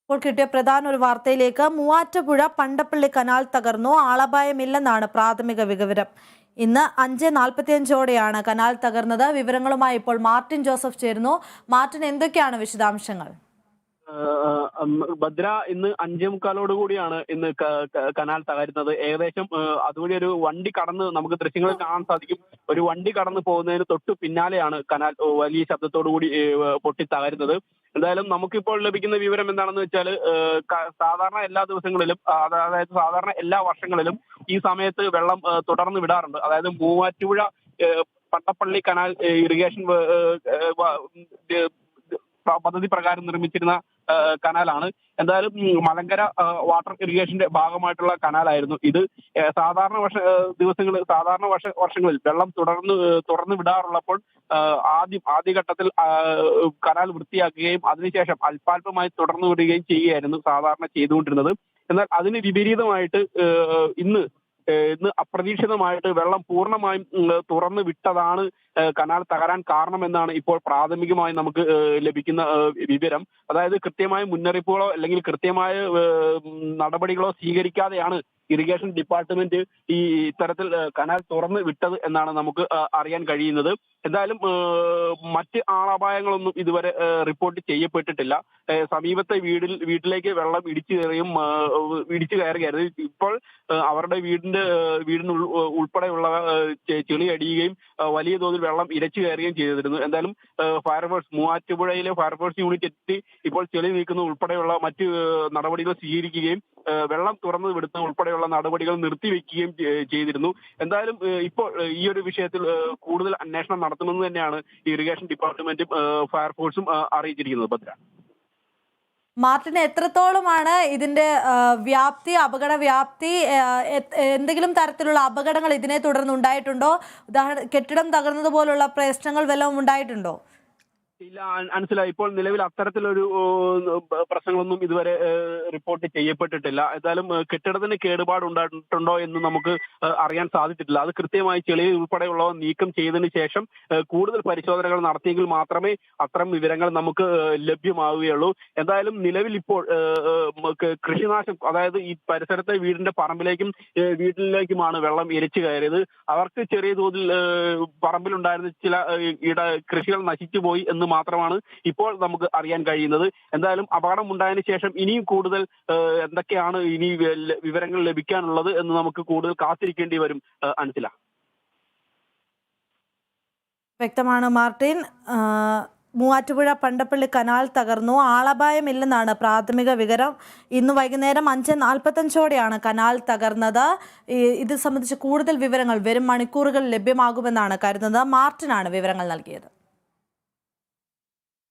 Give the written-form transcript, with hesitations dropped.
ഇപ്പോൾ കിട്ടിയ പ്രധാന ഒരു വാർത്തയിലേക്ക്. മൂവാറ്റുപുഴ പണ്ടപ്പള്ളി കനാൽ തകർന്നു. ആളപായമില്ലെന്നാണ് പ്രാഥമിക വിവരം. ഇന്ന് 5:45ഓടെയാണ് കനാൽ തകർന്നത്. വിവരങ്ങളുമായി ഇപ്പോൾ മാർട്ടിൻ ജോസഫ് ചേരുന്നു. മാർട്ടിൻ, എന്തൊക്കെയാണ് വിശദാംശങ്ങൾ? ഭദ്ര, ഇന്ന് 5:45 കൂടിയാണ് ഇന്ന് കനാൽ തകരുന്നത്. ഏകദേശം അതുവഴി ഒരു വണ്ടി കടന്ന് നമുക്ക് ദൃശ്യങ്ങളിൽ കാണാൻ സാധിക്കും. ഒരു വണ്ടി കടന്നു പോകുന്നതിന് തൊട്ടു പിന്നാലെയാണ് കനാൽ വലിയ ശബ്ദത്തോടു കൂടി പൊട്ടി തകരുന്നത്. എന്തായാലും നമുക്കിപ്പോൾ ലഭിക്കുന്ന വിവരം എന്താണെന്ന് വെച്ചാൽ, സാധാരണ എല്ലാ ദിവസങ്ങളിലും, അതായത് സാധാരണ എല്ലാ വർഷങ്ങളിലും ഈ സമയത്ത് വെള്ളം തുടർന്ന് വിടാറുണ്ട്. അതായത് മൂവാറ്റുപുഴ പട്ടപ്പള്ളി കനാൽ ഇറിഗേഷൻ പദ്ധതി പ്രകാരം നിർമ്മിച്ചിരുന്ന കനാലാണ്. എന്തായാലും മലങ്കര വാട്ടർ ഇറിഗേഷന്റെ ഭാഗമായിട്ടുള്ള കനാലായിരുന്നു ഇത്. സാധാരണ വർഷങ്ങളിൽ വെള്ളം തുറന്നു വിടാറുള്ളപ്പോൾ ആദ്യഘട്ടത്തിൽ കനാൽ വൃത്തിയാക്കുകയും അതിനുശേഷം അല്പാൽപമായി തുറന്നു വിടുകയും ചെയ്യുകയായിരുന്നു സാധാരണ ചെയ്തുകൊണ്ടിരുന്നത്. എന്നാൽ അതിന് വിപരീതമായിട്ട് ഇന്ന് അപ്രതീക്ഷിതമായിട്ട് വെള്ളം പൂർണ്ണമായും തുറന്നു വിട്ടതാണ് കനാൽ തകരാൻ കാരണമെന്നാണ് ഇപ്പോൾ പ്രാഥമികമായി നമുക്ക് ലഭിക്കുന്ന വിവരം. അതായത് കൃത്യമായ മുന്നറിയിപ്പുകളോ അല്ലെങ്കിൽ കൃത്യമായ നടപടികളോ സ്വീകരിക്കാതെയാണ് ഇറിഗേഷൻ ഡിപ്പാർട്ട്മെന്റ് ഇത്തരത്തിൽ കനാൽ തുറന്ന് വിട്ടത് എന്നാണ് നമുക്ക് അറിയാൻ കഴിയുന്നത്. എന്തായാലും മറ്റ് ആളപായങ്ങളൊന്നും ഇതുവരെ റിപ്പോർട്ട് ചെയ്യപ്പെട്ടിട്ടില്ല. സമീപത്തെ വീട്ടിലേക്ക് വെള്ളം ഇടിച്ചു കയറുകയായിരുന്നു. ഇപ്പോൾ അവരുടെ വീടിന് ഉൾപ്പെടെയുള്ള ചെളി അടിയുകയും വലിയ തോതിൽ വെള്ളം ഇരച്ചു കയറുകയും ചെയ്തിരുന്നു. എന്തായാലും ഫയർഫോഴ്സ്, മൂവാറ്റുപുഴയിലെ ഫയർഫോഴ്സ് യൂണിറ്റ് എത്തി ഇപ്പോൾ ചെളി നീക്കുന്ന ഉൾപ്പെടെയുള്ള മറ്റ് നടപടികൾ സ്വീകരിക്കുകയും വെള്ളം തുറന്നു വിടുന്ന ഉൾപ്പെടെയുള്ള നടപടികൾ നിർത്തിവെക്കുകയും ചെയ്തിരുന്നു. എന്തായാലും ഇപ്പോൾ ഈ ഒരു വിഷയത്തിൽ കൂടുതൽ അന്വേഷണം നടത്തുമെന്ന് തന്നെയാണ് ഇറിഗേഷൻ ഡിപ്പാർട്ട്മെന്റും ഫയർഫോഴ്സും അറിയിച്ചിരിക്കുന്നത്. ഭദ്ര, മാർട്ടിന്, എത്രത്തോളമാണ് ഇതിന്റെ വ്യാപ്തി, അപകട വ്യാപ്തി? എന്തെങ്കിലും തരത്തിലുള്ള അപകടങ്ങൾ ഇതിനെ തുടർന്ന് ഉണ്ടായിട്ടുണ്ടോ? കെട്ടിടം തകർന്നതുപോലുള്ള പ്രശ്നങ്ങൾ വല്ലതും ഉണ്ടായിട്ടുണ്ടോ? ഇല്ല അൻസില, ഇപ്പോൾ നിലവിൽ അത്തരത്തിലൊരു പ്രശ്നങ്ങളൊന്നും ഇതുവരെ റിപ്പോർട്ട് ചെയ്യപ്പെട്ടിട്ടില്ല. എന്തായാലും കെട്ടിടത്തിന് കേടുപാട് ഉണ്ടായിട്ടുണ്ടോ എന്ന് നമുക്ക് അറിയാൻ സാധിച്ചിട്ടില്ല. അത് കൃത്യമായി ചെളി ഉൾപ്പെടെയുള്ളവ നീക്കം ചെയ്തതിന് ശേഷം കൂടുതൽ പരിശോധനകൾ നടത്തിയെങ്കിൽ മാത്രമേ അത്തരം വിവരങ്ങൾ നമുക്ക് ലഭ്യമാവുകയുള്ളൂ. എന്തായാലും നിലവിൽ ഇപ്പോൾ കൃഷിനാശം, അതായത് ഈ പരിസരത്തെ വീടിന്റെ പറമ്പിലേക്കും വീട്ടിലേക്കുമാണ് വെള്ളം ഇരച്ചു കയറിയത്. അവർക്ക് ചെറിയ തോതിൽ പറമ്പിലുണ്ടായിരുന്ന ചില കൃഷികൾ നശിച്ചു പോയി എന്ന് മാത്രമാണ് ഇപ്പോൾ നമുക്ക് അറിയാൻ കഴിയുന്നത്. എന്തായാലും അപകടം ഉണ്ടായതിനു ശേഷം ഇനിയും കൂടുതൽ എന്തൊക്കെയാണ് ഇനി വിവരങ്ങൾ ലഭിക്കാനുള്ളത് എന്ന് നമുക്ക് കൂടുതൽ കാത്തിരിക്കേണ്ടി വരും. അൻസില, വ്യക്തമാണ് മാർട്ടിൻ. മൂവാറ്റുപുഴ പണ്ടപ്പള്ളി കനാൽ തകർന്നു. ആളപായമില്ലെന്നാണ് പ്രാഥമിക വിവരം. ഇന്ന് വൈകുന്നേരം 5:45ഓടെയാണ് കനാൽ തകർന്നത്. ഇത് സംബന്ധിച്ച് കൂടുതൽ വിവരങ്ങൾ വരും മണിക്കൂറുകൾ ലഭ്യമാകുമെന്നാണ് കരുതുന്നത്. മാർട്ടിനാണ് വിവരങ്ങൾ നൽകിയത്.